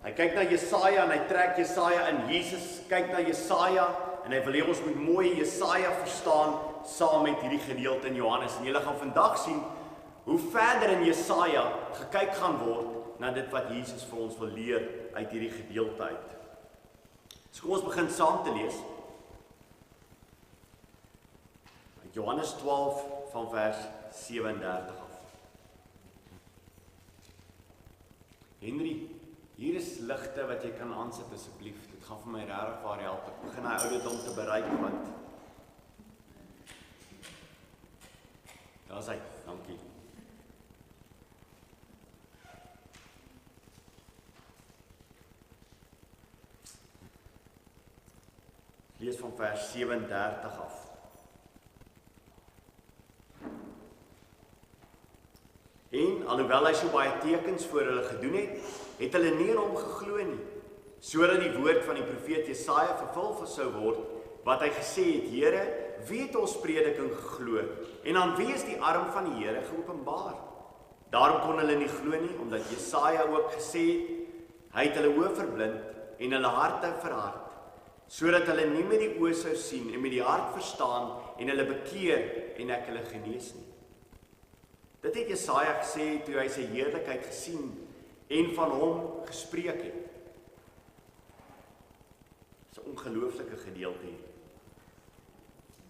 Hy kyk na Jesaja en hy trek Jesaja in. Jesus kyk na Jesaja en hy wil hê ons moet mooi Jesaja verstaan saam met hierdie gedeelte in Johannes. En julle gaan vandag sien hoe verder in Jesaja gekyk gaan word na dit wat Jesus vir ons wil leer uit hierdie gedeelte uit. So kom ons begin saam te lees. Uit Johannes 12 van vers 37 af. Henry, hier is ligte wat jy kan aansit asseblief. Dit gaan vir my regtig waar help. Ek begin daai ouderdom te bereik want daar's hy. Dankie. Lees van vers 37 af. En alhoewel hy so baie tekens voor hulle gedoen het, het hulle nie aan hom geglo nie, sodat die woord van die profeet Jesaja vervul sou word, wat hy gesê het: Here, wie het ons prediking geglo, en aan wie is die arm van die Here geopenbaar? Daarom kon hulle nie glo nie, omdat Jesaja ook gesê het, hy het hulle oë verblind en hulle harte verhard, sodat hulle nie met die oë sou sien en met die hart verstaan en hulle bekeer en ek hulle genees nie. Dit het Jesaja gesê toe hy sy heerlikheid gesien en van hom gespreek het. Dis 'n ongelooflike gedeelte hier.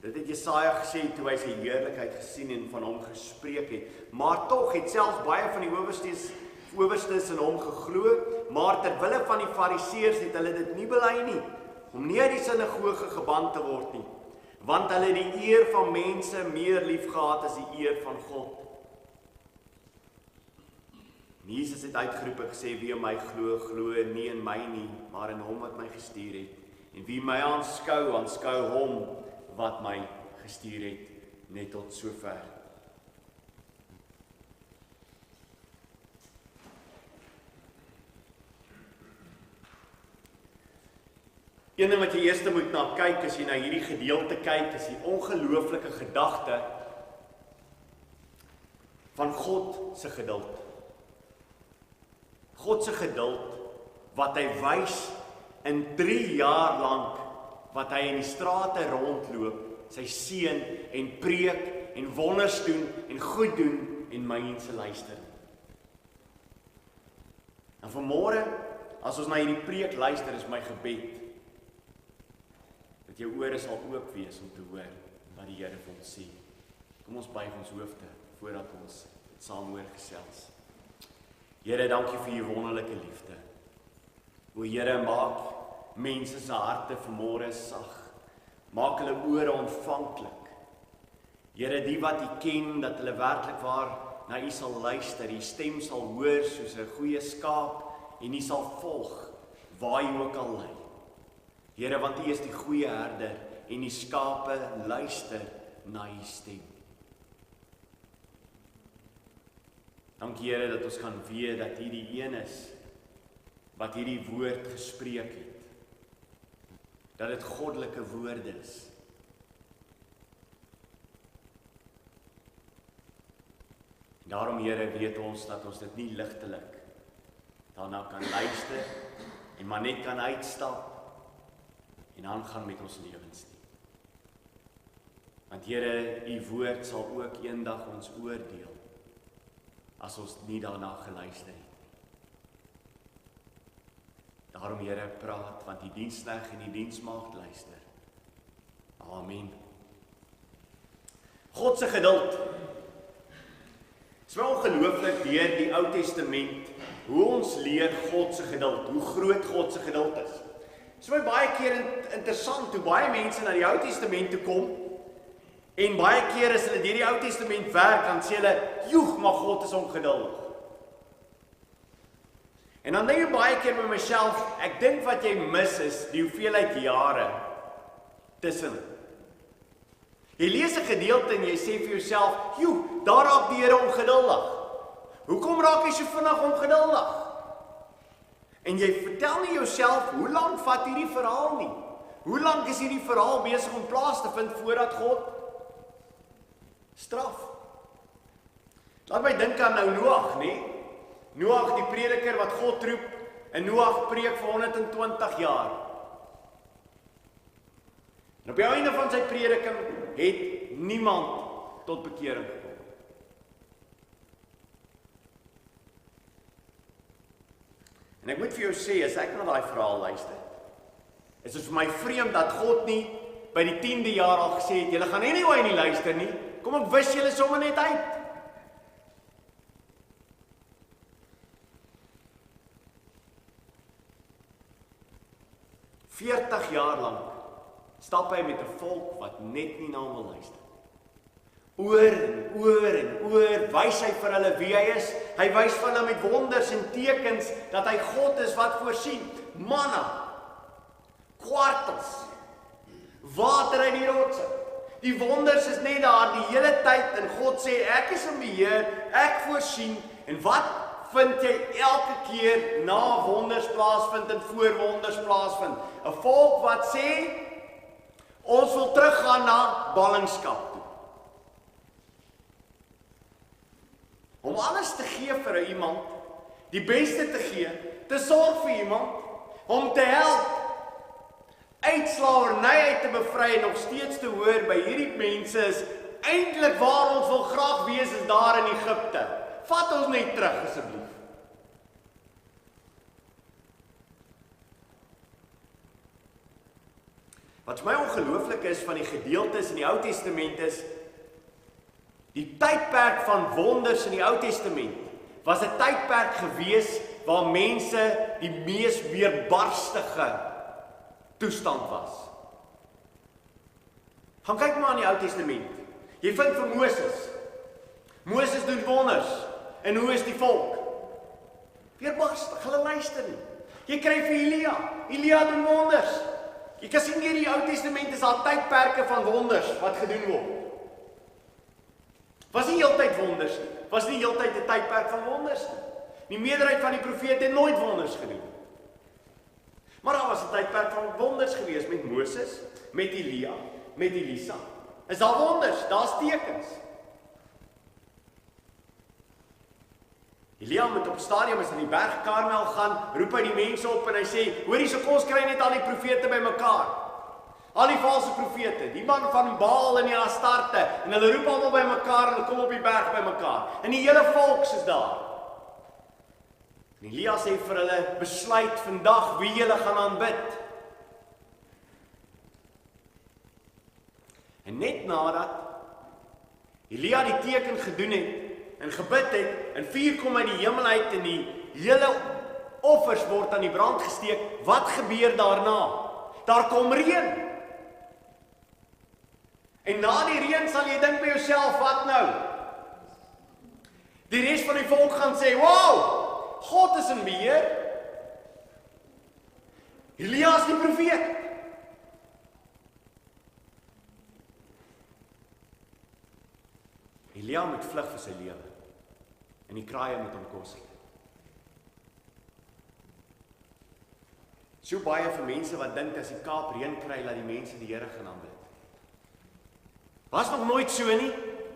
Dit het Jesaja gesê toe hy sy heerlikheid gesien en van hom gespreek het. Maar tog het selfs baie van die owerstes in hom geglo, maar ter wille van die fariseërs het hulle dit nie bely nie, om nie uit die sinagoge geban te word nie, want hulle die eer van mense meer lief gehad as die eer van God. Jesus het uitgeroep en gesê: wie in my glo, glo nie in my nie, maar in hom wat my gestuur het. En wie my aanskou, aanskou hom wat my gestuur het. Net tot sover. Een ding wat jy eers moet na kyk, as jy na hierdie gedeelte kyk, is die ongelooflike gedagte van God se geduld. God se geduld wat hy wys in 3 jaar lank wat hy in die strate rondloop, sy seën en preek en wonders doen en goed doen en mense luister. En vanmôre, as ons na hierdie preek luister, is my gebed dat jou ore sal oop wees om te hoor wat die Here vir ons sê. Kom ons buig ons hoofde voordat ons dit saam hoor gesels. Here, dankie vir u wonderlike liefde. O Here, maak mense se harte vanmôre sag. Maak hulle ore ontvanklik. Here, die wat u ken, dat hulle werklik waar na u sal luister, u stem sal hoor soos 'n goeie skaap en u sal volg waar u ook al lei. Here, want u is die goeie herder en die skape luister na u stem. Dankie Here dat ons kan weet dat U die een is wat hierdie woord gespreek het. Dat dit goddelike woorde is. Daarom Here weet ons dat ons dit nie ligtelik daarna kan luister en maar net kan uitstap en aangaan met ons lewens nie. Want Here, U woord sal ook eendag ons oordeel as ons nie daarna geluister het. Daarom Here, praat, want die diensknegt en die diensmaagd luister. Amen. God se geduld. Dit is wel ongelooflik deur die Ou Testament hoe ons leer God se geduld, hoe groot God se geduld is. Dit is baie keer interessant hoe baie mense na die Ou Testament toe kom en baie keer as hulle deur die Ou Testament werk, dan sê hulle, "Joeg, maar God is ongeduldig." En dan dink ek baie keer by myself, ek dink wat jy mis is die hoeveelheid jare tussen. Jy lees 'n gedeelte en jy sê vir jouself, "Joe, daar raak die Here ongeduldig. Hoekom raak hy so vinnig ongeduldig?" En jy vertel nie jouself, hoe lank vat hierdie verhaal nie? Hoe lank is hierdie verhaal besig om plaas te vind voordat God straf? Laat my dink aan nou Noag, nee? Noag, die prediker wat God roep en Noag preek vir 120 jaar. En op die einde van sy prediking het niemand tot bekering gekom. En ek moet vir jou sê, as ek na daai verhaal luister, is dit vir my vreemd dat God nie by die 10de jaar al gesê het, julle gaan anyway nie luister nie, kom ek wis julle sommer net uit. "40 jaar lank stap hy met 'n volk wat net nie na hom wil luister. Oor en oor en oor wys hy vir hulle wie hy is. Hy wys vir hulle met wonders en tekens dat hy God is wat voorsien. Manna, kwartels, water uit die rotse. Die wonders is net daar die hele tyd en God sê ek is in beheer, ek voorsien. En wat vind jy elke keer na wonders plaasvind en voor wonders plaasvind? 'n volk wat sê ons wil teruggaan na ballingskap toe. Om alles te gee vir iemand, die beste te gee, te sorg vir iemand, om te help, uit slawerny uit te bevry en nog steeds te hoor by hierdie mense is eintlik waar ons wil graag wees is daar in Egipte. Vat ons net terug asseblief. Wat vir my ongelooflik is van die gedeeltes in die Ou Testament is, die tydperk van wonders in die Ou Testament was 'n tydperk gewees waar mense die mees weerbarstige toestand was. Gaan kyk maar in die Ou Testament. Jy vind vir Moses. Moses doen wonders. En hoe is die volk? Weerbarstig, hulle luister nie. Jy kry vir Elia. Elia doen wonders. Jy kan sien hier in die Ou Testament is daar tydperke van wonders wat gedoen word. Was nie heeltyd wonders nie. Was nie heeltyd 'n tydperk van wonders nie. Die meerderheid van die profete het nooit wonders gedoen. Maar daar was 'n tydperk van wonders gewees met Moses, met Elia, met Elisa. Is daar wonders, daar's tekens. Elia moet op 'n stadium as in die berg Karmel gaan, roep hy die mense op en hy sê, hoorie, so kom ons kry net al die profete bymekaar. Al die valse profete, die man van Baal en die Astarte, en hulle roep almal bymekaar en hulle kom op die berg bymekaar. En die hele volk is daar. En Elia sê vir hulle, besluit vandag wie julle gaan aanbid. En net nadat Elia die teken gedoen het en gebid het, en vuur kom uit die hemel uit en die hele offers word aan die brand gesteek, wat gebeur daarna? Daar kom reën. En na die reën sal jy dink by jouself, wat nou? Die res van die volk gaan sê, wow! God is in beheer. Elia is die profeet. Elia moet vlug vir sy lewe. En die kraaie moet hom kos gee. So baie vir mense wat dink as die Kaap reën kry, laat die mense die Here gaan aanbid. Was nog nooit so nie,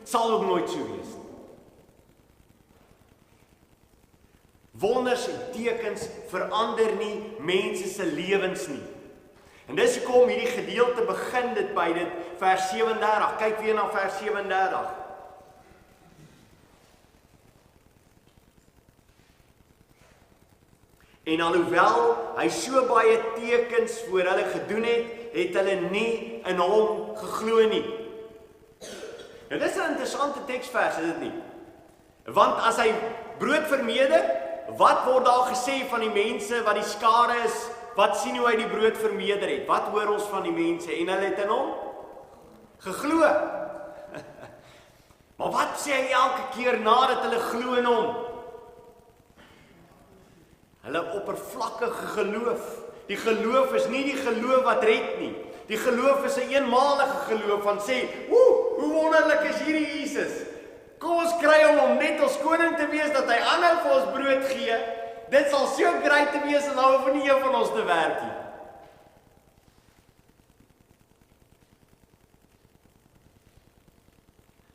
sal ook nooit so wees nie. Wonders en tekens verander nie mense se lewens nie. En dis hoekom hierdie gedeelte begin dit by dit vers 37. Kyk weer na vers 37. En alhoewel hy so baie tekens voor hulle gedoen het, het hulle nie in hom geglo nie. Nou dis 'n interessante teksvers, is dit nie? Want as hy brood vermeerder, wat word daar gesê van die mense wat die skare is, wat sien hoe hy die brood vermeerder het? Wat hoor ons van die mense? En hulle het in hom geglo. Maar wat sê hy elke keer nadat hulle glo in hom? Hulle oppervlakkige geloof. Die geloof is nie die geloof wat red nie. Die geloof is 'n eenmalige geloof van sê, hoe wonderlik is hierdie Jesus. Kom ons kry hom om net ons koning te wees, dat hy aanhou vir ons brood gee. Dit sal so great te wees en nou hoef nie een van ons te werk nie.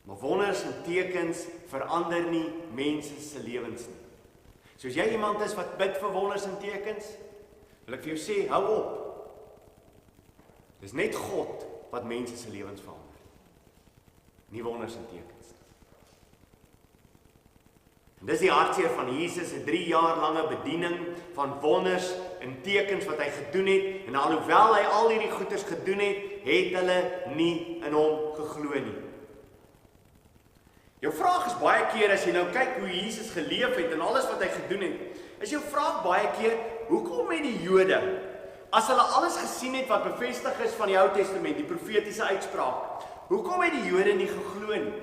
Maar wonders en tekens verander nie mense se lewens nie. So as jy iemand is wat bid vir wonders en tekens, wil ek vir jou sê, hou op. Dis net God wat mense se lewens verander. Nie wonders en tekens. En dis die hartseer van Jesus, 'n 3 jaar lange bediening van wonders en tekens wat hy gedoen het, en alhoewel hy al hierdie goeders gedoen het, het hulle nie in hom geglo nie. Jou vraag is baie keer, as jy nou kyk hoe Jesus geleef het en alles wat hy gedoen het, is jou vraag baie keer, hoekom het die Jode, as hulle alles gesien het wat bevestig is van die Ou Testament, die profetiese uitspraak, hoekom het die Jode nie geglo nie?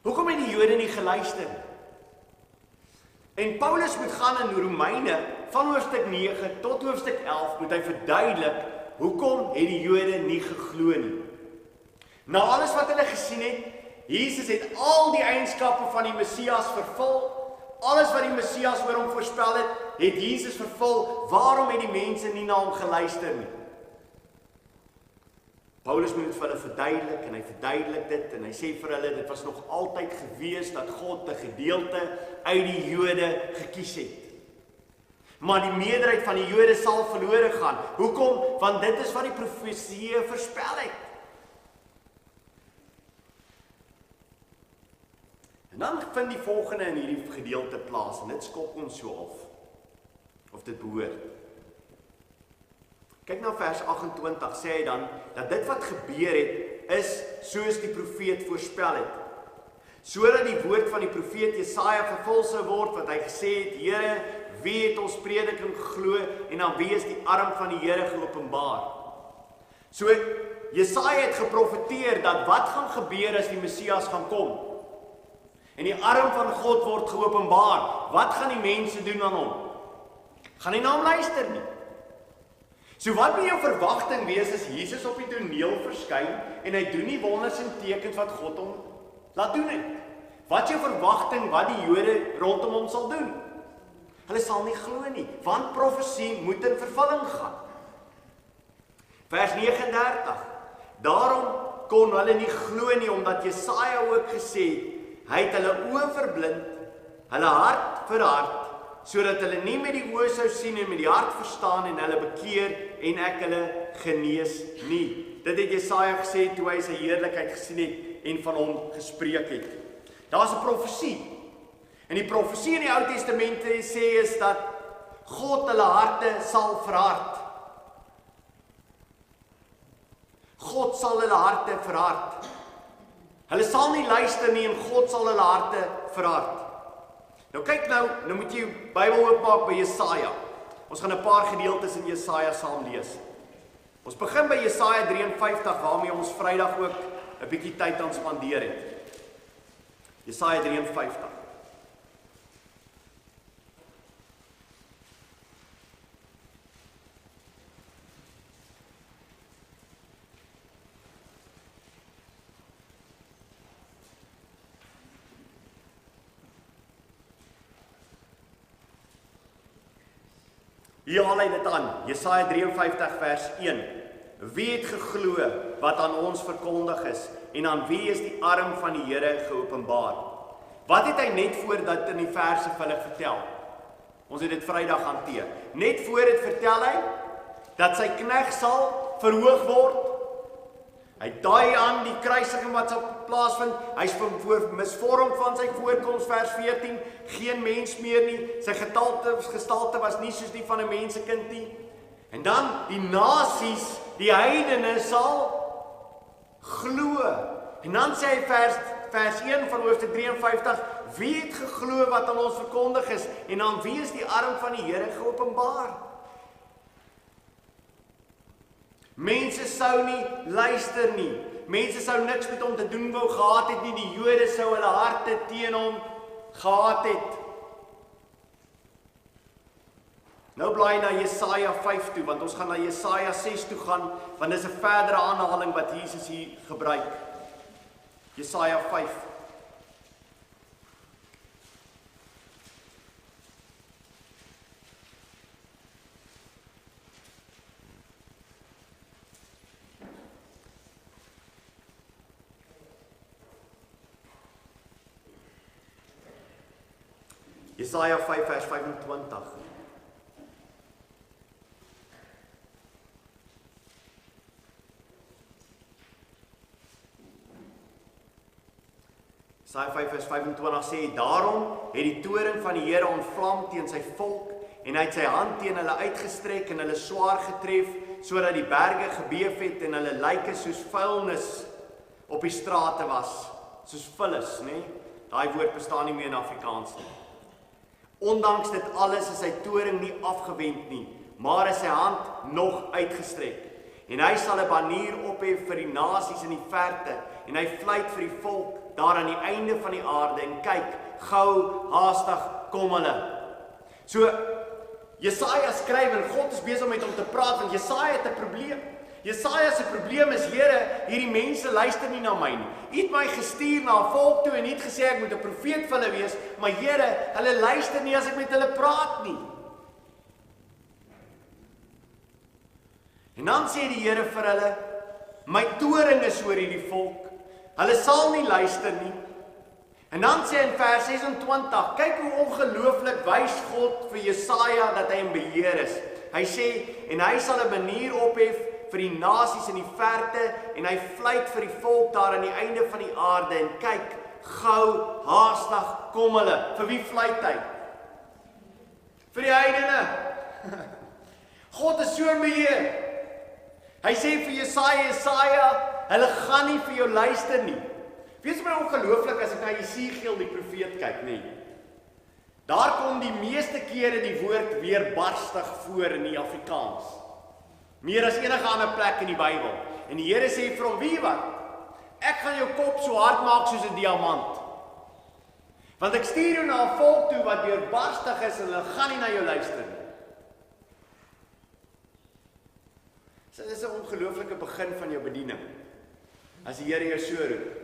Hoekom het die Jode nie geluister nie? En Paulus moet gaan in Romeine, van hoofstuk 9 tot hoofstuk 11, moet hy verduidelik, hoekom het die Jode nie geglo nie? Na alles wat hulle gesien het, Jesus het al die eienskappe van die Messias vervul, alles wat die Messias oor hom voorspel het, het Jesus vervul, waarom het die mense nie na hom geluister nie? Paulus moet vir hulle verduidelik, en hy verduidelik dit, en hy sê vir hulle, dit was nog altyd gewees, dat God 'n gedeelte uit die Jode gekies het. Maar die meerderheid van die Jode sal verlore gaan. Hoekom? Want dit is wat die profeseë voorspel het. En dan vind die volgende in hierdie gedeelte plaas, en dit skok ons so of dit behoort. Kyk na vers 28, sê hy dan, dat dit wat gebeur het, is soos die profeet voorspel het. Sodat die woord van die profeet Jesaja vervul sou word, wat hy gesê het, Here, wie het ons prediking geglo, en aan wie is die arm van die Here geopenbaar? So, Jesaja het geprofeteer, dat wat gaan gebeur as die Messias gaan kom? En die arm van God word geopenbaar. Wat gaan die mense doen aan hom? Gaan nie na hom luister nie. So wat moet jou verwagting wees as Jesus op die toneel verskyn en hy doen nie wonders en tekens wat God hom laat doen het? Wat is jou verwagting wat die Jode rondom hom sal doen? Hulle sal nie glo nie, want profesie moet in vervulling gaan. Vers 39. Daarom kon hulle nie glo nie, omdat Jesaja ook gesê het, hy het hulle oë verblind, hulle hart verhard, sodat hulle nie met die oë sou sien en met die hart verstaan en hulle bekeer en ek hulle genees nie. Dit het Jesaja gesê toe hy sy heerlikheid gesien het en van hom gespreek het. Daar's 'n profesie. En die profesie in die Ou Testament sê is dat God hulle harte sal verhard. God sal hulle harte verhard. Hulle sal nie luister nie en God sal hulle harte verhard. Nou kyk nou moet jy jou Bybel oopmaak by Jesaja. Ons gaan 'n paar gedeeltes in Jesaja saam lees. Ons begin by Jesaja 53 waarmee ons Vrydag ook 'n bietjie tyd aan spandeer het. Jesaja 53. Hier haal hy dit aan, Jesaja 53 vers 1. Wie het geglo wat aan ons verkondig is, en aan wie is die arm van die Here geopenbaar? Wat het hy net voor dat in die verse vir hulle vertel? Ons het dit Vrydag hanteer. Net voor dit vertel hy, dat sy knegt sal verhoog word. Hy daai aan die kruisiging wat sal plaasvind, hy is misvormd van sy voorkoms, vers 14, geen mens meer nie, sy gestalte was nie soos die van 'n mensekind nie. En dan die nasies, die heidene sal glo. En dan sê hy vers 1 van hoofstuk 53, wie het geglo wat aan ons verkondig is, en aan wie is die arm van die Here geopenbaar? Mense sou nie luister nie. Mense sou niks met hom te doen wou gehad het nie. Die Jode sou hulle harte teen hom gehad het. Nou blaai na Jesaja 5 toe, want ons gaan na Jesaja 6 toe gaan, want dis 'n verdere aanhaling wat Jesus hier gebruik. Jesaja 5. Jesaja 5 vers 25. Jesaja 5 vers 25 sê, daarom het die toorn van die Here ontvlam teen sy volk, en hy het sy hand teen hulle uitgestrek en hulle swaar getref, sodat die berge gebeef het en hulle lyke soos vuilnis op die strate was, soos vullis, né? Daai woord bestaan nie meer in Afrikaans nie. Ondanks dit alles is sy toring nie afgewend nie, maar is sy hand nog uitgestrek. En hy sal 'n banier ophef vir die nasies in die verte, en hy vleit vir die volk daar aan die einde van die aarde, en kyk, gou, haastig kom hulle. So, Jesaja skryf, en God is besig met hom te praat, want Jesaja het 'n probleem. Jesaja se probleem is, Here, hierdie mense luister nie na my nie. U het my gestuur na 'n volk toe en nie gesê ek moet 'n profeet vir hulle wees, maar Here, hulle luister nie as ek met hulle praat nie. En dan sê die Here vir hulle, my toring is oor hierdie volk. Hulle sal nie luister nie. En dan sê in vers 26, kyk hoe ongelooflik wys God vir Jesaja dat hy in beheer is. Hy sê, en hy sal 'n banier ophef vir die nasies in die verte, en hy vleit vir die volk daar aan die einde van die aarde, en kyk, gou, haastig kom hulle. Vir wie vleit hy? Vir die heidene. God is so in beheer. Hy sê vir Jesaja, hulle gaan nie vir jou luister nie. Weet my ongelooflik as ek na Jesegiel die profeet kyk, nee. Daar kom die meeste kere die woord weerbarstig voor in die Afrikaans. Meer as enige ander plek in die Bybel. En die Here sê vir hom, wie wat? Ek gaan jou kop so hard maak soos 'n diamant. Want ek stuur jou na 'n volk toe wat weerbarstig is en hulle gaan nie na jou luister nie. So dit is 'n ongelooflike begin van jou bediening. As die Here jou so roep.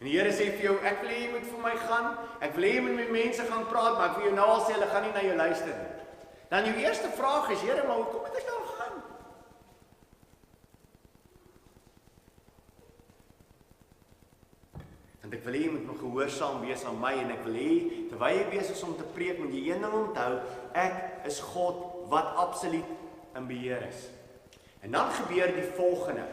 En die Here sê vir jou, ek wil hê jy moet vir my gaan, ek wil hê jy moet met mense gaan praat, maar ek wil jou nou al sê, hulle gaan nie na jou luister nie. Dan jou eerste vraag is, Here, maar hoekom moet ek nou gaan? Want ek wil hê jy moet my gehoorsaam wees aan my, en ek wil hê, terwyl jy besig is om te preek, moet jy een ding onthou, ek is God wat absoluut in beheer is. En dan gebeur die volgende.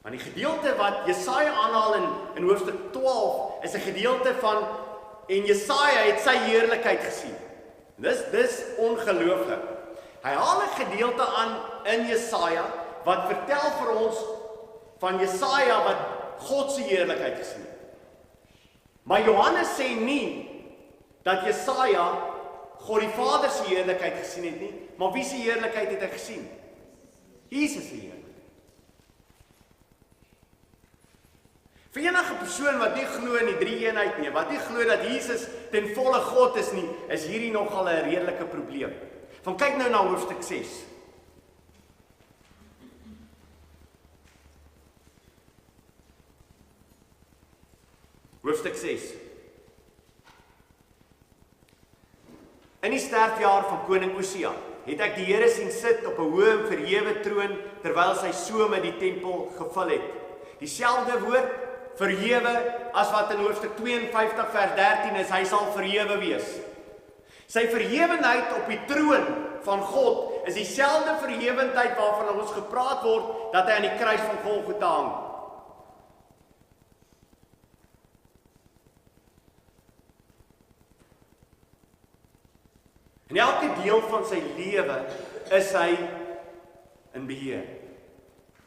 Want die gedeelte wat Jesaja aanhaal in hoofstuk 12 is 'n gedeelte van, en Jesaja het sy heerlikheid gesien. Dis ongelooflik. Hy haal 'n gedeelte aan in Jesaja wat vertel vir ons van Jesaja wat God se heerlikheid gesien het. Maar Johannes sê nie dat Jesaja God die Vader se heerlikheid gesien het nie, maar wie se heerlikheid het hy gesien? Jesus se heerlikheid. Vir enige persoon wat nie glo in die drie-eenheid nie, wat nie glo dat Jesus ten volle God is nie, is hierdie nogal 'n redelike probleem. Van kyk nou na hoofstuk 6. Hoofstuk 6. In die sterfjaar van koning Osia het ek die Here sien sit op 'n hoë en verhewe troon terwyl sy some die tempel gevul het. Dieselfde woord verhewe as wat in hoofstuk 52 vers 13 is, hy sal verhewe wees. Sy verhewenheid op die troon van God is dieselfde verhewendheid waarvan ons gepraat word dat hy aan die kruis van Golgotha hang. In elke deel van sy lewe is hy in beheer.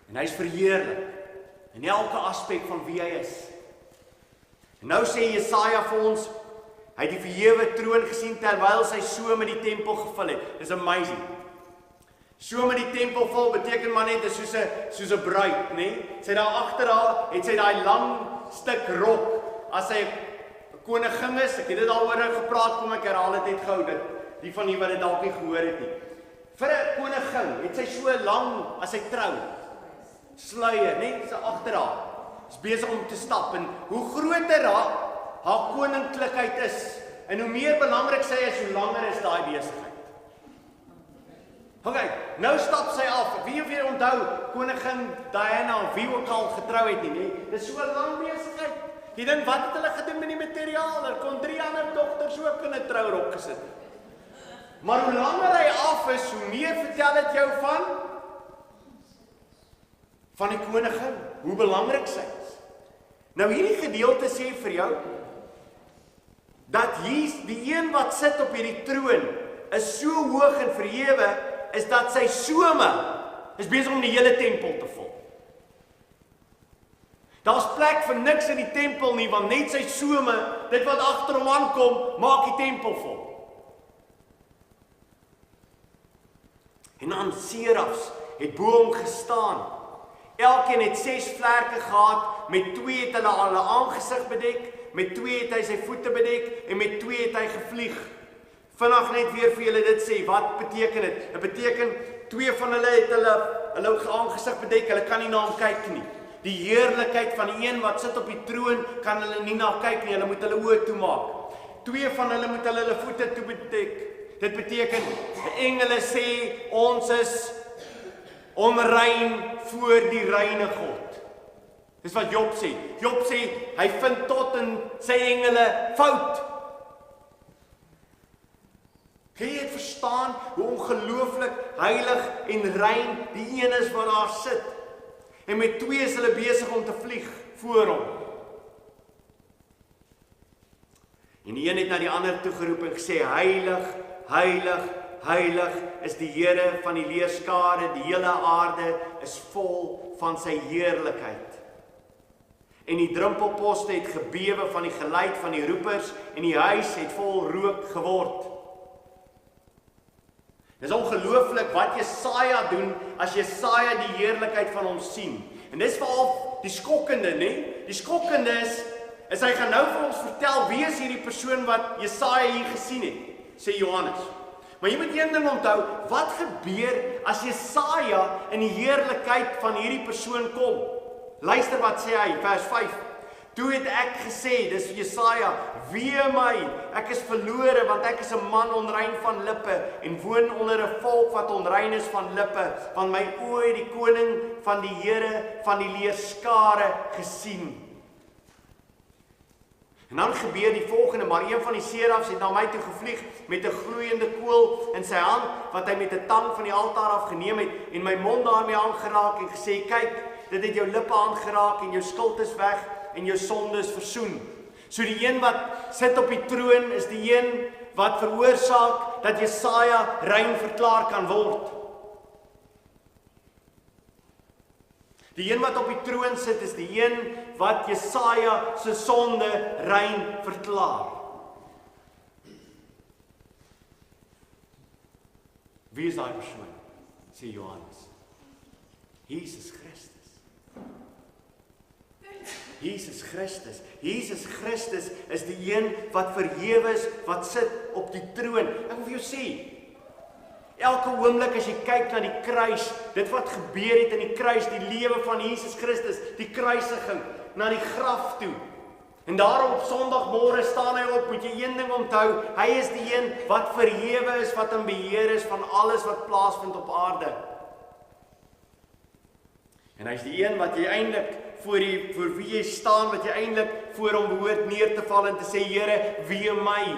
En hy is verheerlik in elke aspek van wie hy is. En nou sê Jesaja vir ons, hy het die verhewe troon gesien terwyl sy so met die tempel gevul het. Dis amazing. So met die tempel vul beteken maar net soos 'n bruid, né? Sy daar agter haar het sy daai lang stuk rok. As sy 'n koningin is, ek het dit daaroor gepraat, kom ek herhaal dit net gou, die van die wat dit dalk nie gehoor het nie. Vir 'n koningin het sy so lang as sy trou. Sluier, net sy agter haar. Is besig om te stap, en hoe groter haar koninklikheid is, en hoe meer belangrik sy is, hoe langer is daai besigheid. Okay, nou stap sy af. Wie of jy onthou koningin Diana of wie ook al getrou het nie, nee? Dis so 'n lang besigheid. Jy dink, wat het hulle gedoen met die materiaal? Er kon 3 ander dogters ook in 'n trourok gesit het. Maar hoe langer hy af is, hoe meer vertel dit jou van die koningin, hoe belangrik sy is. Nou hierdie gedeelte sê vir jou, dat hier die een wat sit op hierdie troon, is so hoog en verhewe, is dat sy some is besig om die hele tempel te vul. Daar's plek vir niks in die tempel nie, want net sy some, dit wat agter hom aankom, maak die tempel vol. En dan serafs het bo hom gestaan. Elkeen het 6 vlerke gehad, met 2 het hulle aangesig bedek, met 2 het hy sy voete bedek, en met 2 het hy gevlieg. Vinnig net weer vir julle dit sê, wat beteken dit? Dit beteken, 2 van hulle het hulle aangesig bedek, hulle kan nie na hom kyk nie. Die heerlikheid van die een wat sit op die troon, kan hulle nie na kyk nie, hulle moet hulle oë toemaak. 2 van hulle moet hulle voete toe bedek. Dit beteken, die engele sê, ons is onrein voor die reine God. Dis wat Job sê. Job sê, hy vind tot in sy engele fout. Kan jy het verstaan hoe ongelooflik heilig en rein die een is wat daar sit? En met 2 is hulle besig om te vlieg voor hom. En die een het na die ander toegeroep en gesê, heilig, heilig, heilig is die Here van die leerskare, die hele aarde is vol van sy heerlikheid. En die drumpelposte het gebewe van die geluid van die roepers en die huis het vol rook geword. Dis ongelooflik wat Jesaja doen as Jesaja die heerlikheid van hom sien. En dis veral die skokkende, nee? Die skokkende is hy gaan nou vir ons vertel wie is hierdie persoon wat Jesaja hier gesien het, sê Johannes. Maar jy moet een ding onthou, wat gebeur as Jesaja in die heerlikheid van hierdie persoon kom? Luister wat sê hy, vers 5. Toe het ek gesê, dis Jesaja, wee my, ek is verlore, want ek is 'n man onrein van lippe, en woon onder 'n volk wat onrein is van lippe, want my oë het die koning van die Here van die leerskare gesien. En dan gebeur die volgende, maar een van die serafs het na my toe gevlieg met 'n gloeiende kool in sy hand, wat hy met 'n tang van die altaar afgeneem het, en my mond daarmee aangeraak en gesê, kyk, dit het jou lippe aangeraak en jou skuld is weg en jou sonde is versoen. So die een wat sit op die troon is die een wat veroorsaak dat Jesaja rein verklaar kan word. Die een wat op die troon sit is die een wat Jesaja se sonde rein verklaar. Wie is daai persoon? Sê Johannes. Jesus Christus. Jesus Christus. Jesus Christus is die een wat verhewe is, wat sit op die troon. Ek wil vir jou sê, elke oomblik as jy kyk na die kruis, dit wat gebeur het in die kruis, die lewe van Jesus Christus, die kruisiging, na die graf toe. En daarom op Sondagmôre staan hy op, moet jy een ding onthou, hy is die een wat verhewe is, wat in beheer is van alles wat plaasvind op aarde. En hy is die een wat jy eintlik voor wie jy staan, wat jy eintlik voor hom behoort neer te val en te sê, Here, wee my.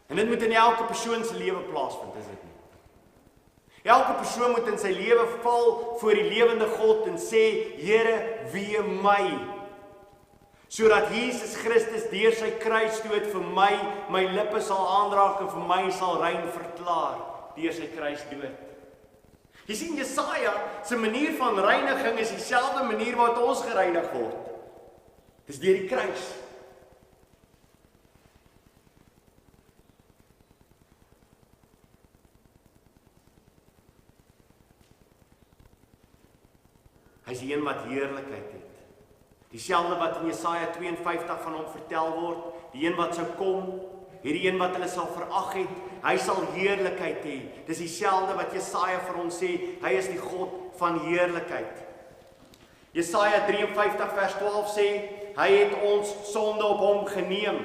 En dit moet in elke persoon se lewe plaasvind, is dit nie? Elke persoon moet in sy lewe val voor die lewende God en sê, Here, wee my. Sodat Jesus Christus deur sy kruisdood vir my lippe sal aanraak en vir my sal rein verklaar deur sy kruisdood. Jy sien, Jesaja se manier van reiniging is dieselfde manier wat ons gereinig word. Dis deur die kruis. Hy is die een wat heerlikheid het. Dieselfde wat in Jesaja 52 van hom vertel word, die een wat sou kom, hierdie een wat hulle sal verag het, hy sal heerlikheid hê. Dis dieselfde wat Jesaja vir ons sê, hy is die God van heerlikheid. Jesaja 53 vers 12 sê, hy het ons sonde op hom geneem.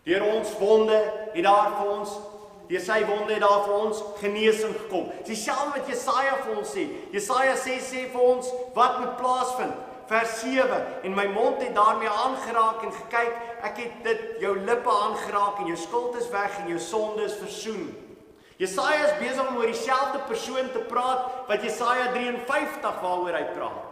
Deur ons wonde het daar vir ons, deur sy wonde het daar vir ons genesing gekom. Dis dieselfde wat Jesaja vir ons sê. Jesaja sê vir ons wat moet plaasvind. vers 7, en my mond het daarmee aangeraak en gekyk, ek het dit jou lippe aangeraak en jou skuld is weg en jou sonde is versoen. Jesaja is besig om oor dieselfde persoon te praat wat Jesaja 53 waaroor hy praat.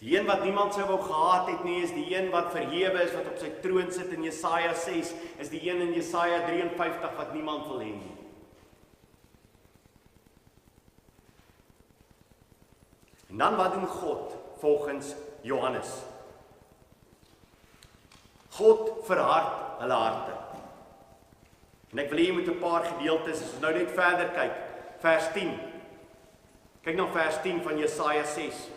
Die een wat niemand sou wou gehaat het nie, is die een wat verhewe is, wat op sy troon sit in Jesaja 6, is die een in Jesaja 53 wat niemand wil hê nie. En dan wat doen God volgens Johannes? God verhard hulle harte. En ek wil hê jy moet 'n paar gedeeltes, as ons nou net verder kyk, vers 10. Kyk na vers 10 van Jesaja 6.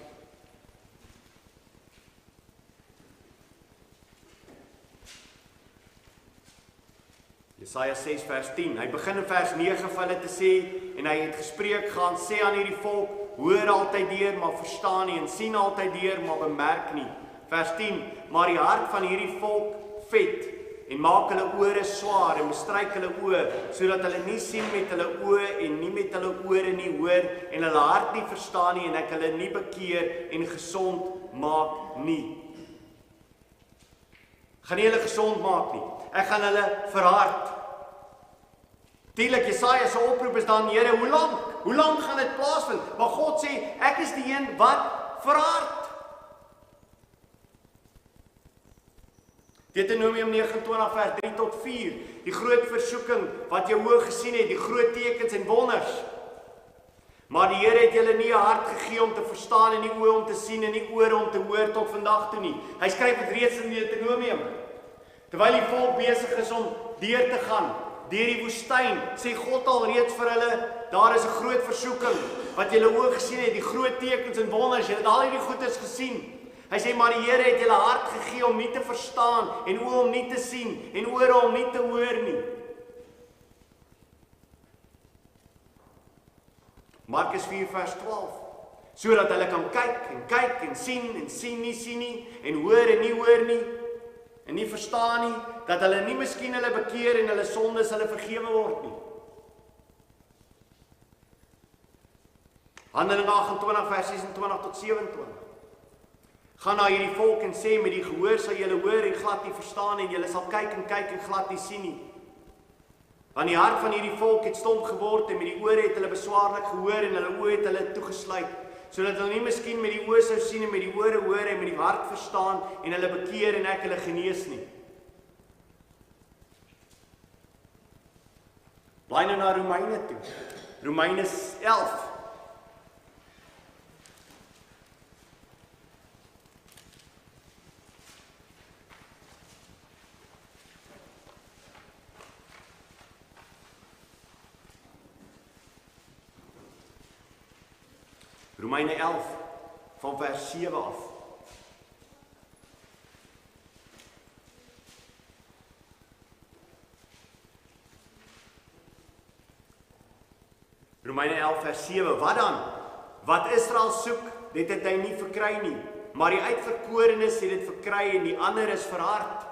Jesaja 6 vers 10, hy begin in vers 9 vir hulle te sê, en hy het gespreek, gaan sê aan hierdie volk, hoor altyd deur, maar verstaan nie, en sien altyd deur, maar bemerk nie. Vers 10, maar die hart van hierdie volk vet, en maak hulle ore swaar, en bestryk hulle oë, sodat hulle nie sien met hulle oë, en nie met hulle ore nie hoor, en hulle hart nie verstaan nie, en ek hulle nie bekeer, en gesond maak nie. Gaan nie hulle gesond maak nie, ek gaan hulle verhard. Tuurlik, Jesaja se oproep is dan, Here, hoe lank? Hoe lank gaan dit plaasvind? Maar God sê, ek is die een wat verhard. Deuteronomium 29 vers 3 tot 4, die groot versoeking wat jou oë gesien het, die groot tekens en wonders. Maar die Here het julle nie 'n hart gegee om te verstaan en nie oë om te sien en nie ore om te hoor tot vandag toe nie. Hy skryf dit reeds in Deuteronomium. Terwyl die volk besig is om deur te gaan, deur die woestyn, sê God al reeds vir hulle, daar is 'n groot versoeking, wat julle oë gesien het, die groot tekens en wonders, julle het al hierdie goeders gesien. Hy sê, maar die Here het julle hart gegee om nie te verstaan, en oë om nie te sien, en ore om nie te hoor nie. Markus 4 vers 12, sodat hulle kan kyk en sien nie, en nie hoor nie, en nie verstaan nie, dat hulle nie miskien hulle bekeer en hulle sondes hulle vergewe word nie. Handelinge 28 vers 26 tot 27. Gaan na hierdie volk en sê, met die gehoor sal julle hoor en glad nie verstaan, en julle sal kyk en glad nie sien nie. Want die hart van hierdie volk het stomp geword, en met die ore het hulle beswaarlik gehoor, en hulle oë het hulle toegesluit, sodat hulle nie miskien met die oë sou sien en met die ore hoor en met die hart verstaan en hulle bekeer en ek hulle genees nie. Blaai nou na Romeine toe. Romeine 11. Romeine 11 van vers 7 af. Romeine 11 vers 7, wat dan? Wat Israel soek, dit het hy nie verkry nie, maar die uitverkorenes het dit verkry en die ander is verhard.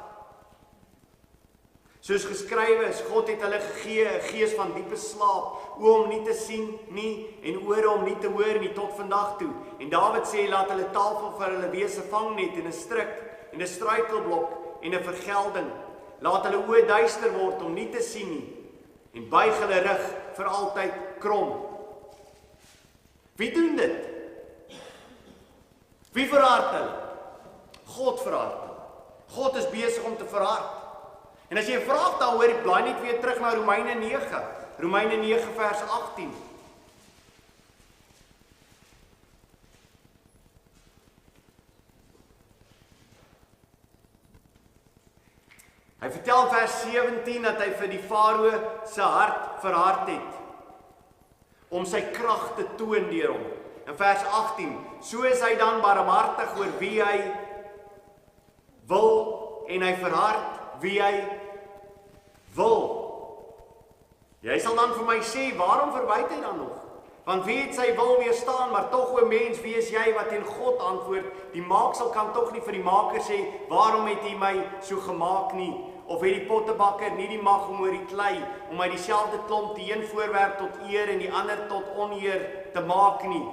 Soos geskrywe is, God het hulle gegee 'n gees van diepe slaap, oë om nie te sien nie en ore om nie te hoor nie tot vandag toe. En Dawid sê, laat hulle tafel vir hulle wees 'n vangnet en 'n stryk en 'n struikelblok en 'n vergelding. Laat hulle oë duister word om nie te sien nie en buig hulle rug vir altyd krom. Wie doen dit? Wie verhard hulle? God verhard hulle. God is besig om te verhard. En as jy 'n vraag daaroor, blaai net weer terug na Romeine 9. Romeine 9 vers 18. Hy vertel in vers 17 dat hy vir die Farao se hart verhard het om sy krag te toon deur hom. In vers 18, so is hy dan barmhartig oor wie hy wil en hy verhard wie hy wil. Jy sal dan vir my sê, waarom verwyd hy dan nog? Want wie het sy wil weerstaan, maar tog o mens, wie is jy wat teen God antwoord? Die maaksel kan tog nie vir die maker sê, waarom het hy my so gemaak nie? Of het die pottebakker nie die mag om oor die klei, om uit dieselfde klomp die een voorwerp tot eer en die ander tot oneer te maak nie?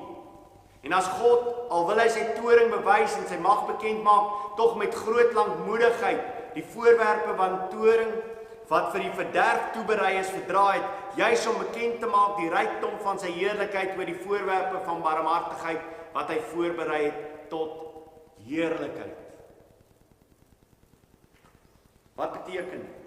En as God, al wil hy sy toring bewys en sy mag bekend maak, tog met groot lankmoedigheid die voorwerpe van toring wat vir die verderf toeberei is verdra het, juis om bekend te maak die rykdom van sy heerlikheid oor die voorwerpe van barmhartigheid wat hy voorberei het tot heerlikheid. Wat beteken dit?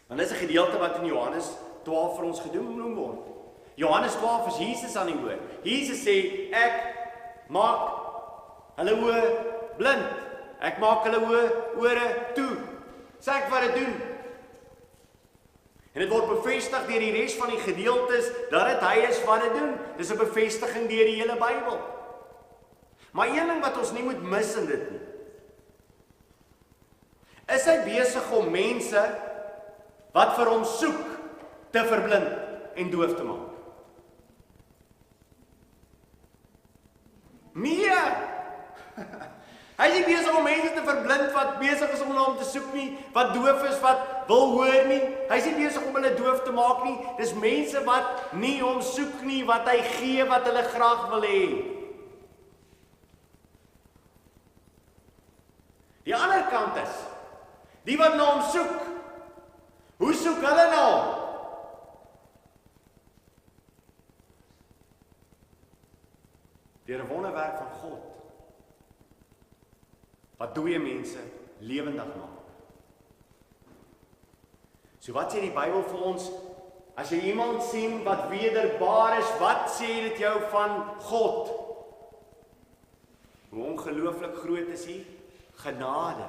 Want dis 'n gedeelte wat in Johannes 12 vir ons genoem word. Johannes 12 is Jesus aan die woord. Jesus sê, ek maak hulle oë blind. Ek maak hulle ore toe. Sê ek wat dit doen. En dit word bevestig deur die res van die gedeeltes dat dit hy is wat dit doen. Dis 'n bevestiging deur die hele Bybel. Maar een ding wat ons nie moet mis in dit nie. Is hy besig om mense wat vir hom soek te verblind en doof te maak? Nee! Hy is nie besig om mense te verblind wat besig is om na hom te soek nie, wat doof is, wat wil hoor nie. Hy is nie besig om hulle doof te maak nie. Dis mense wat nie hom soek nie, wat hy gee, wat hulle graag wil hê. Die ander kant is, die wat na hom soek, hoe soek hulle na hom? Deur 'n wonderwerk van God, wat dooie mense lewendig maak. So wat sê die Bybel vir ons? As jy iemand sien wat wederbaar is, wat sê dit jou van God? Hoe ongelooflik groot is hy? Genade.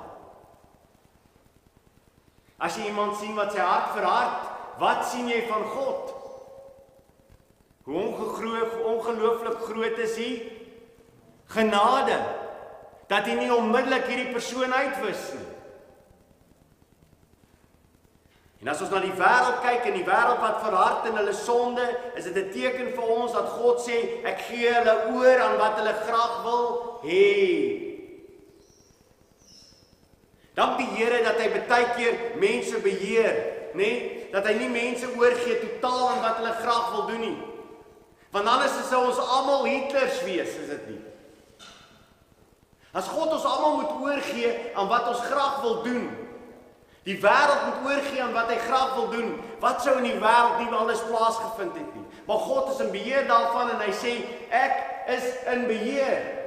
As jy iemand sien wat sy hart verhard, wat sien jy van God? Hoe ongelooflik groot is hy? Genade. Dat hy nie onmiddellik hierdie persoon uitwis nie. En as ons na die wêreld kyk, en die wêreld wat verhard in hulle sonde, is dit 'n teken vir ons dat God sê, ek gee hulle oor aan wat hulle graag wil hê. Dank die Here dat hy baie keer mense beheer, nê? Dat hy nie mense oorgee totaal aan wat hulle graag wil doen nie. Want anders sou ons almal Hitlers wees, is dit nie? As God ons almal moet oorgee aan wat ons graag wil doen, die wêreld moet oorgee aan wat hy graag wil doen, wat sou in die wêreld nie alles plaasgevind het nie? Maar God is in beheer daarvan en hy sê, ek is in beheer.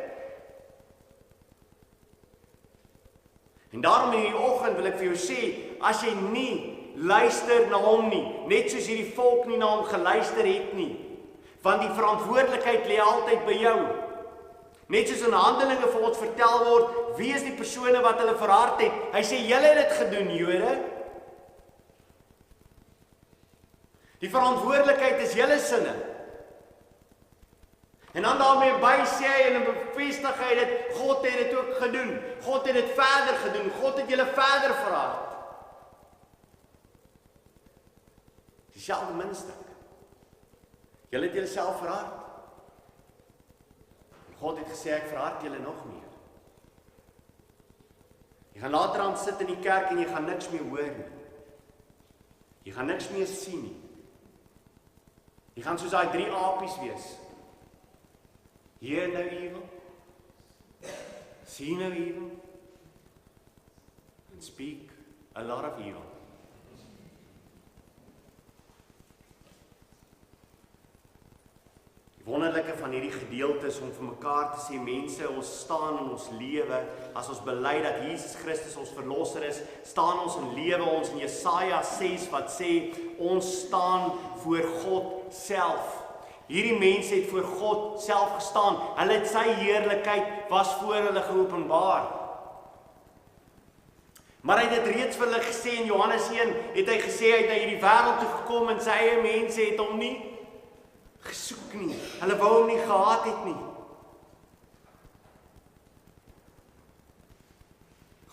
En daarom in die oggend wil ek vir jou sê, as jy nie luister na hom nie, net soos hierdie volk nie na hom geluister het nie, want die verantwoordelikheid lê altyd by jou. Net soos in Handelinge vir ons vertel word, wie is die persone wat hulle verhard het? Hy sê, julle het dit gedoen, Jode. Die verantwoordelikheid is julle sinne. En dan daarmee by sê hy en bevestig hy dit, God het dit ook gedoen. God het dit verder gedoen. God het julle verder verhard. Dieselfde muntstuk. Julle het julleself verhard. God het gesê, ek verhard julle nog meer. Jy gaan later aan sit in die kerk en jy gaan niks meer hoor nie. Jy gaan niks meer sien nie. Jy gaan soos daai 3 apies wees. Hear no evil, see no evil, and speak a lot of evil. Die wonderlike van hierdie gedeelte is om vir mekaar te sê, mense, ons staan in ons lewe, as ons bely dat Jesus Christus ons verlosser is, staan ons in lewe, ons in Jesaja 6 wat sê, ons staan voor God self. Hierdie mense het voor God self gestaan, hulle het sy heerlikheid was voor hulle geopenbaar. Maar hy het dit reeds vir hulle gesê in Johannes 1, het hy gesê, hy het na hierdie wêreld toe gekom en sy eie mense het hom nie gesoek nie. Hulle wou hom nie gehad het nie.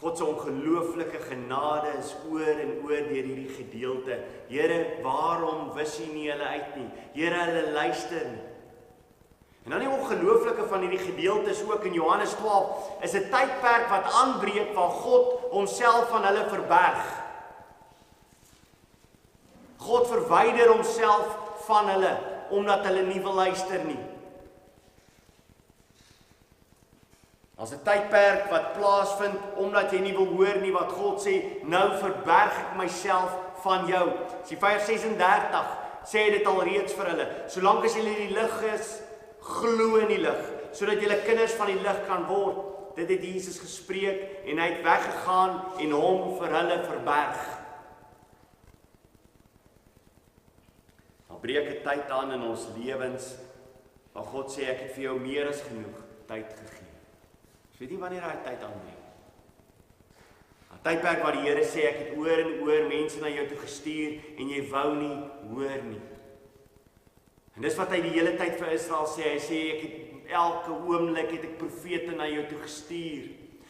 God se ongelooflike genade is oor en oor deur hierdie gedeelte. Here, waarom wis U nie hulle uit nie? Here, hulle luister nie. En dan die ongelooflike van hierdie gedeelte is ook in Johannes 12, is 'n tydperk wat aanbreek waar God homself van hulle verberg. God verwyder homself van hulle, omdat hulle nie wil luister nie. As 'n tydperk wat plaasvind omdat jy nie wil hoor nie wat God sê, nou verberg ek myself van jou. As vers 36 sê dit al reeds vir hulle, solank as julle in die lig is, glo in die lig, sodat julle kinders van die lig kan word. Dit het Jesus gespreek en hy het weggegaan en hom vir hulle verberg. Dan breek 'n tyd aan in ons lewens waar God sê ek het vir jou meer as genoeg tyd gegee. Ek weet nie wanneer daai tyd aanbreek. 'n Tydperk waar die Here sê ek het oor en oor mense na jou toe gestuur en jy wou nie hoor nie. En dis wat hy die hele tyd vir Israel sê. Hy sê ek het elke oomblik het ek profete na jou toe gestuur.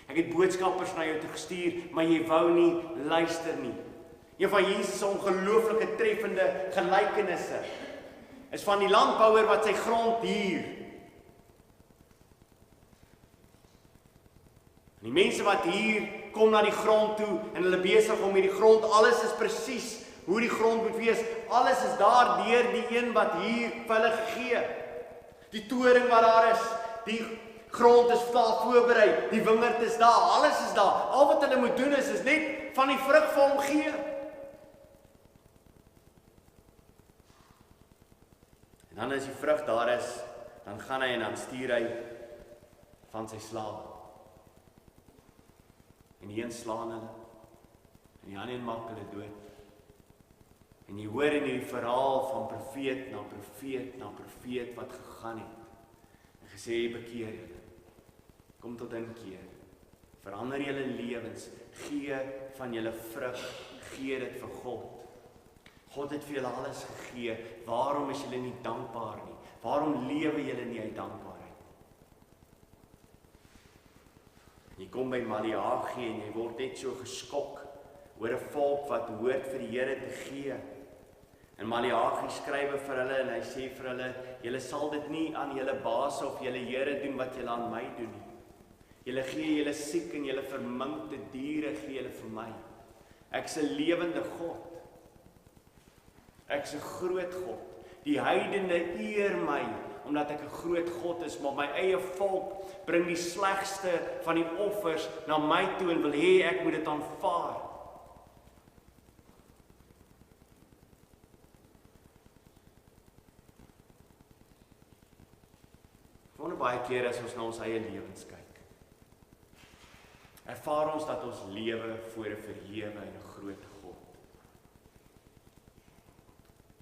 Ek het boodskappers na jou toe gestuur, maar jy wou nie luister nie. Een van Jesus se ongelooflike treffende gelykenisse is van die landbouer wat sy grond huur. Die mense wat hier kom na die grond toe en hulle besig om hierdie grond, alles is presies hoe die grond moet wees. Alles is daar deur die een wat hier vir hulle gegee. Die toring wat daar is, die grond is klaar voorberei, die wingerd is daar, alles is daar. Al wat hulle moet doen is net van die vrug vir hom gee. En dan as die vrug daar is, dan gaan hy en dan stuur hy van sy slawe. En die een slaan hulle, en die ander maak hulle dood. En jy hoor in die verhaal van profeet na profeet na profeet wat gegaan het. En gesê, bekeer julle, kom tot inkeer, verander julle lewens, gee van julle vrug, gee dit vir God. God het vir julle alles gegee, waarom is julle nie dankbaar nie? Waarom lewe julle nie uit dankbaarheid? Jy kom by Maleagi en jy word net so geskok oor 'n volk wat hoort vir die Here te gee. En Maleagi skrywe vir hulle en hy sê vir hulle, julle sal dit nie aan julle baas of julle Here doen wat julle aan my doen nie. Julle gee julle siek en julle verminkte diere gee julle vir my. Ek's 'n lewende God. Ek's 'n groot God. Die heidene eer my omdat ek 'n groot God is, maar my eie volk bring die slegste van die offers na my toe en wil hê ek moet dit aanvaar. Baie keer as ons na ons eie lewens kyk, ervaar ons dat ons lewe voor 'n verhewe en 'n groot God.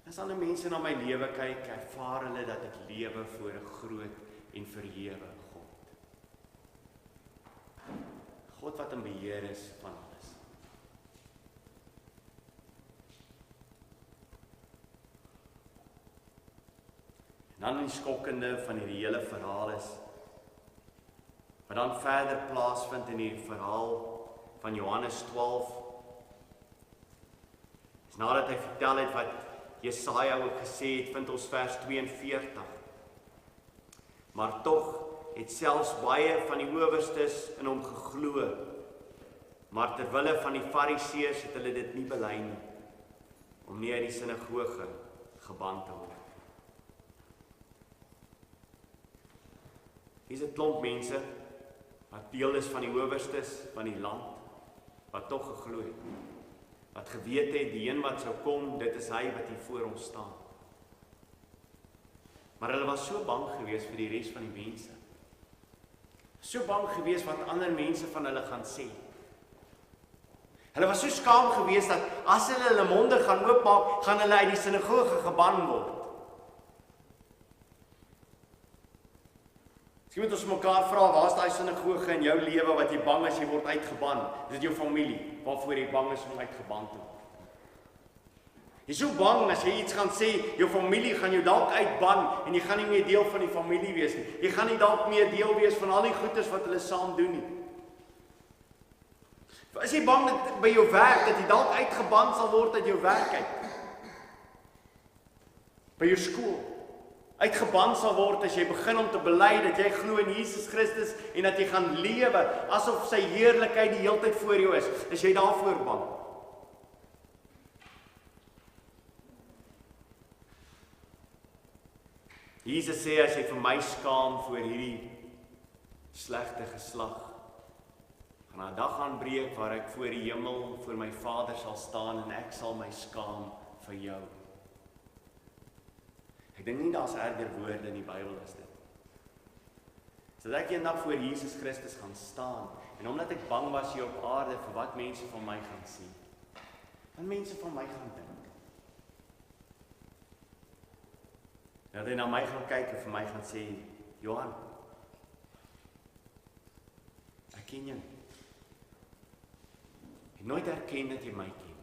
As ander mense na my lewe kyk, ervaar hulle dat ek lewe voor 'n groot en verhewe God. God wat in beheer is van alles. En dan die skokkende van hierdie hele verhaal is, wat dan verder plaasvind in die verhaal van Johannes 12, is nadat hy vertel het wat Jesaja ook gesê het, vind ons vers 42. Maar tog het selfs baie van die owerstes in hom geglo, maar terwille van die Fariseërs het hulle dit nie bely nie, om nie uit die sinagoge geban te word. Hier is 'n klomp mense wat deel is van die owerstes van die land, wat tog geglo het, wat geweet het, die een wat sou kom, dit is hy wat hier voor ons staan. Maar hulle was so bang geweest vir die res van die mense. So bang geweest wat ander mense van hulle gaan sê. Hulle was so skaam geweest dat as hulle monde gaan oopmaak, gaan hulle uit die sinagoge geban word. Jy moet ons mekaar vra, waar is daai sinagoge in jou lewe wat jy bang is jy word uitgeban? Is dit jou familie waarvoor jy bang is om uitgeban te word? Jy is so bang as jy iets gaan sê, jou familie gaan jou dalk uitban en jy gaan nie meer deel van die familie wees nie. Jy gaan nie dalk meer deel wees van al die goedes wat hulle saam doen nie. Is jy bang dat by jou werk dat jy dalk uitgeban sal word uit jou werk uit? By jou skool uitgeban sal word as jy begin om te bely dat jy glo in Jesus Christus en dat jy gaan lewe asof sy heerlikheid die hele tyd voor jou is jy daarvoor bang? Jesus sê as jy vir my skaam voor hierdie slegte geslag, gaan 'n dag aanbreek waar ek voor die hemel, voor my Vader sal staan en ek sal my skaam vir jou. Ek dink nie daar's erger woorde in die Bybel as dit. So dat ek eendag voor Jesus Christus gaan staan, en omdat ek bang was hier op aarde vir wat mense van my gaan sien, wat mense van my gaan dink, dat hy na my gaan kyk en vir my gaan sê, Johan, ek ken jou. Ek het nooit erken dat jy my ken.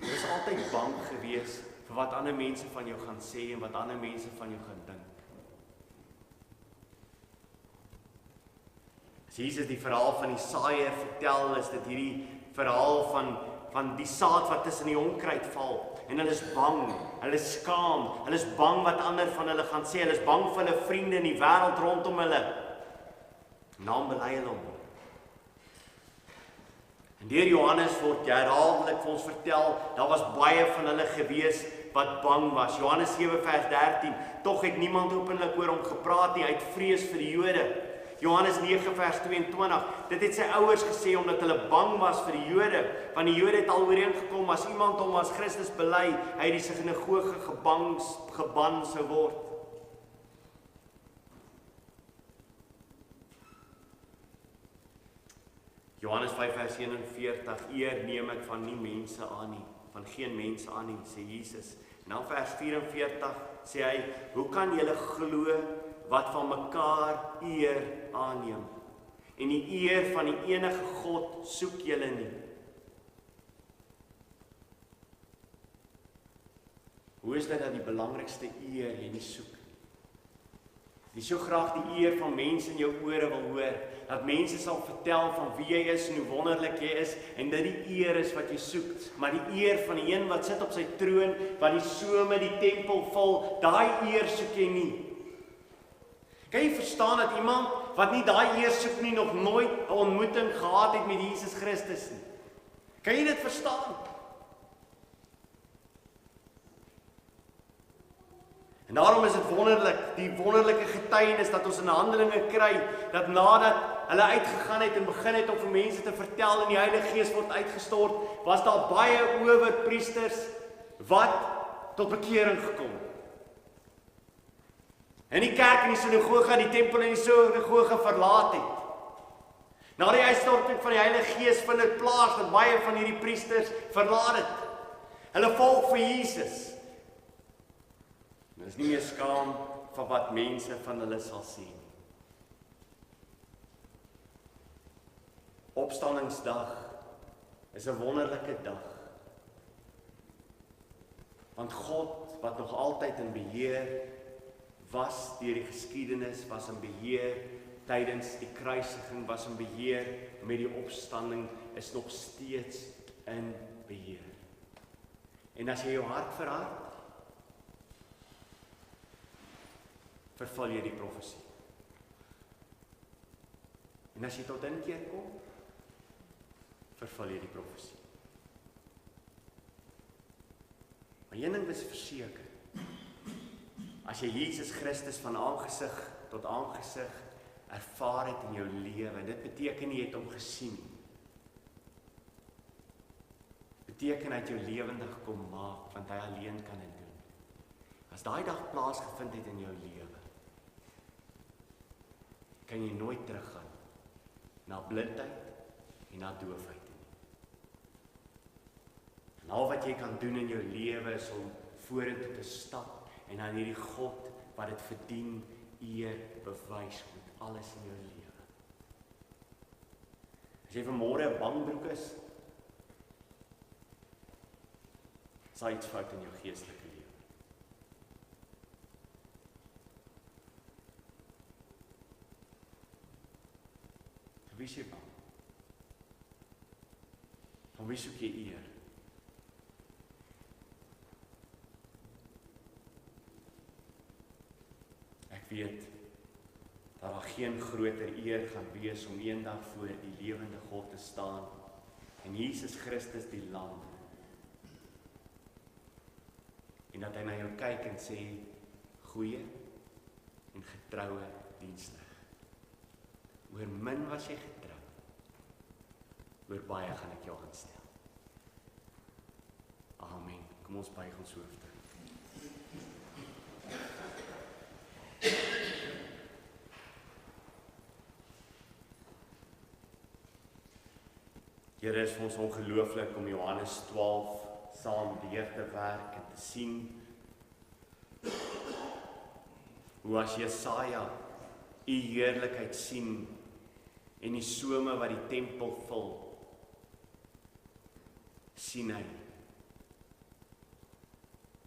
Jy was altyd bang gewees vir wat ander mense van jou gaan sê en wat ander mense van jou gaan dink. As Jesus die verhaal van die saaiër vertel, is dit hierdie verhaal van die saad wat tussen die onkruid val. En hulle is bang, hulle is skaam, hulle is bang wat ander van hulle gaan sê, hulle is bang vir hulle vriende in die wêreld rondom hulle. En dan bely hulle hom. En deur Johannes word herhaaldelik vir ons vertel, daar was baie van hulle gewees wat bang was. Johannes 7 vers 13, tog het niemand openlik oor hom gepraat nie, uit vrees vir die Jode. Johannes 9 vers 22, dit het sy ouers gesê omdat hulle bang was vir die Jode, want die Jode het al ooreengekom as iemand hom as Christus bely, hy die sinagoge geban sou word. Johannes 5 vers 41, eer neem ek van nie mense aan nie, van geen mense aan nie, sê Jesus. En dan vers 44 sê hy, hoe kan julle glo wat van mekaar eer aanneem? En die eer van die enige God soek julle nie. Hoe is dit dat die belangrikste eer jy nie soek nie? Jy so graag die eer van mense in jou ore wil hoor, dat mense sal vertel van wie jy is en hoe wonderlik jy is, en dit die eer is wat jy soek, maar die eer van die een wat sit op sy troon, wat die some die tempel vul, daai eer soek jy nie. Kan jy verstaan dat iemand wat nie daai eer soek nie, nog nooit 'n ontmoeting gehad het met Jesus Christus nie? Kan jy dit verstaan? En daarom is dit wonderlik, die wonderlike getuienis dat ons in Handelinge kry, dat nadat hulle uitgegaan het en begin het om vir mense te vertel en die Heilige Gees word uitgestort, was daar baie owerpriesters wat tot bekering gekom het. En die kerk en die sinagoge, die tempel en die sinagoge verlaat het. Na die uitstorting van die Heilige Gees vind dit plaas dat baie van hierdie priesters verlaat het. Hulle volg vir Jesus. Hulle is nie meer skaam van wat mense van hulle sal sien. Opstandingsdag is 'n wonderlike dag. Want God, wat nog altyd in beheer was deur die geskiedenis, was in beheer tydens die kruisiging, was in beheer met die opstanding, is nog steeds in beheer. En as jy jou hart verhard, vervul jy die profesie. En as jy tot inkeer kom, vervul jy die profesie. Maar een ding is verseker, as jy Jesus Christus van aangesig tot aangesig ervaar het in jou lewe, dit beteken nie jy het hom gesien nie. Beteken hy het jou lewendig kom maak, want hy alleen kan dit doen. As daai dag plaasgevind het in jou lewe, kan jy nooit teruggaan na blindheid en na doofheid nie. En al wat jy kan doen in jou lewe is om vorentoe te stap en aan hierdie God wat dit verdien, eer bewys met alles in jou lewe. As jy vanmôre 'n bangbroek is, sal iets fout in jou geestelike lewe. Vir wie is jy bang? Van wie soek jy eer? Ek weet dat daar geen groter eer gaan wees om eendag voor die lewende God te staan en Jesus Christus die Lam, en dat hy na jou kyk en sê, goeie en getroue diensknegt. Oor min was jy getrou. Oor baie gaan ek jou aanstel. Amen. Kom ons buig ons hoofde. Here, is vir ons ongelooflik om Johannes 12 saam deur te werk en te sien hoe as Jesaja u heerlikheid sien en die some wat die tempel vul, sien hy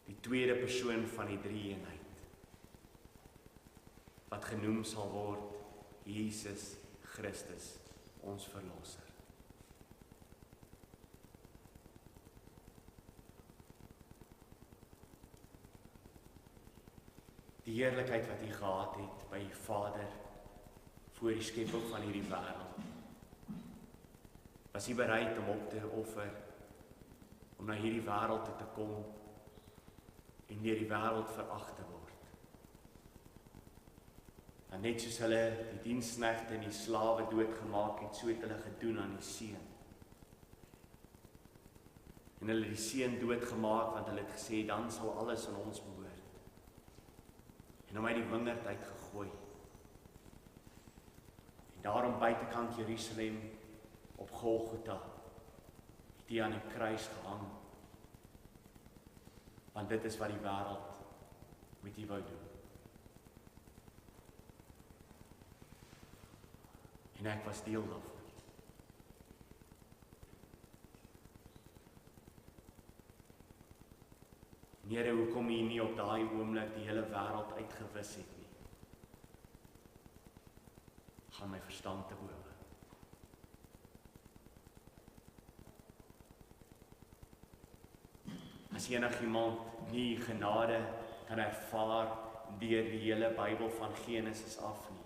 die tweede persoon van die drie-eenheid wat genoem sal word Jesus Christus, ons verlosser. Die heerlikheid wat hy gehad het by die Vader voor die skepping van hierdie wêreld, was hy bereid om op te offer, om na hierdie wêreld toe te kom en deur die wêreld verag te word. En net soos hulle die diensknegte en die slawe doodgemaak het, so het hulle gedoen aan die seun. En hulle die seun doodgemaak, want hulle het gesê, dan sal alles aan ons behoort. En hom uit die wingerd uitgegooi. En daarom buitekant Jerusalem op Golgotha het hy aan die kruis gehang. Want dit is wat die wêreld met hy wou doen. En ek was deel daarvan. Here, hoekom hy nie op daai oomblik die hele wêreld uitgewis het nie, gaan my verstand te bowe. As enigiemand nie genade kan ervaar deur die hele Bybel van Genesis af nie,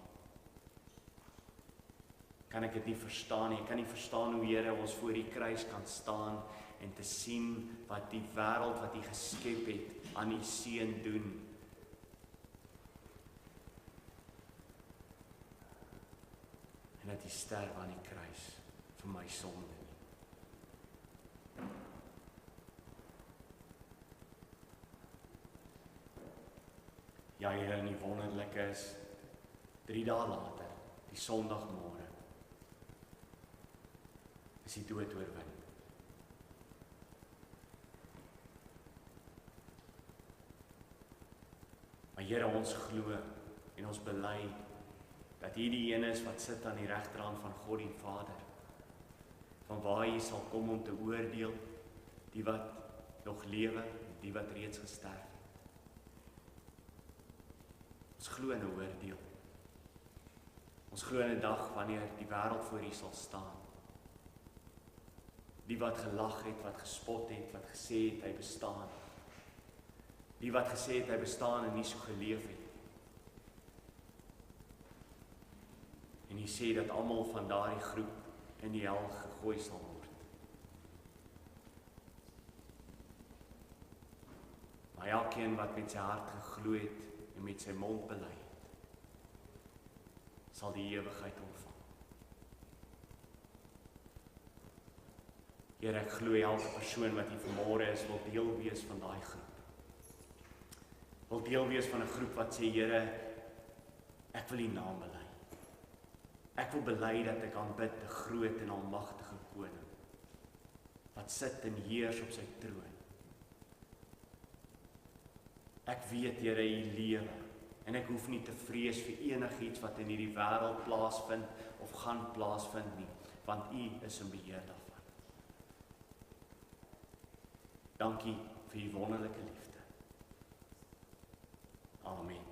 kan ek dit nie verstaan nie. Ek kan nie verstaan hoe Here ons voor die kruis kan staan en te sien wat die wêreld wat hy geskep het aan die seun doen. En dat hy sterf aan die kruis vir my sonde nie. Ja, Here, en die wonderlike is, 3 dae later, die Sondagmôre, is die dood oorwin. Maar Here, ons glo en ons bely dat hy die een is wat sit aan die regterhand van God die Vader, van waar hy sal kom om te oordeel die wat nog lewe, die wat reeds gesterf het. Ons glo in 'n oordeel. Ons glo in 'n dag wanneer die wêreld voor hy sal staan. Die wat gelag het, wat gespot het, wat gesê het hy bestaan. Die wat gesê het hy bestaan en nie so geleef het. En hy sê dat almal van daardie groep in die hel gegooi sal word. Maar elkeen wat met sy hart geglo het en met sy mond bely het, sal die ewigheid ontvang. Here, ek glo elke persoon wat hier vanmôre is, wil deel wees van daai groep. Wil deel wees van 'n groep wat sê, Here, ek wil U naam bely. Ek wil bely dat ek aanbid 'n groot en almagtige koning, wat sit en heers op sy troon. Ek weet, Here, U lewe, en ek hoef nie te vrees vir enigiets wat in hierdie wêreld plaasvind of gaan plaasvind nie, want U is in beheer daarvan. Dankie vir U wonderlike liefde. Amen.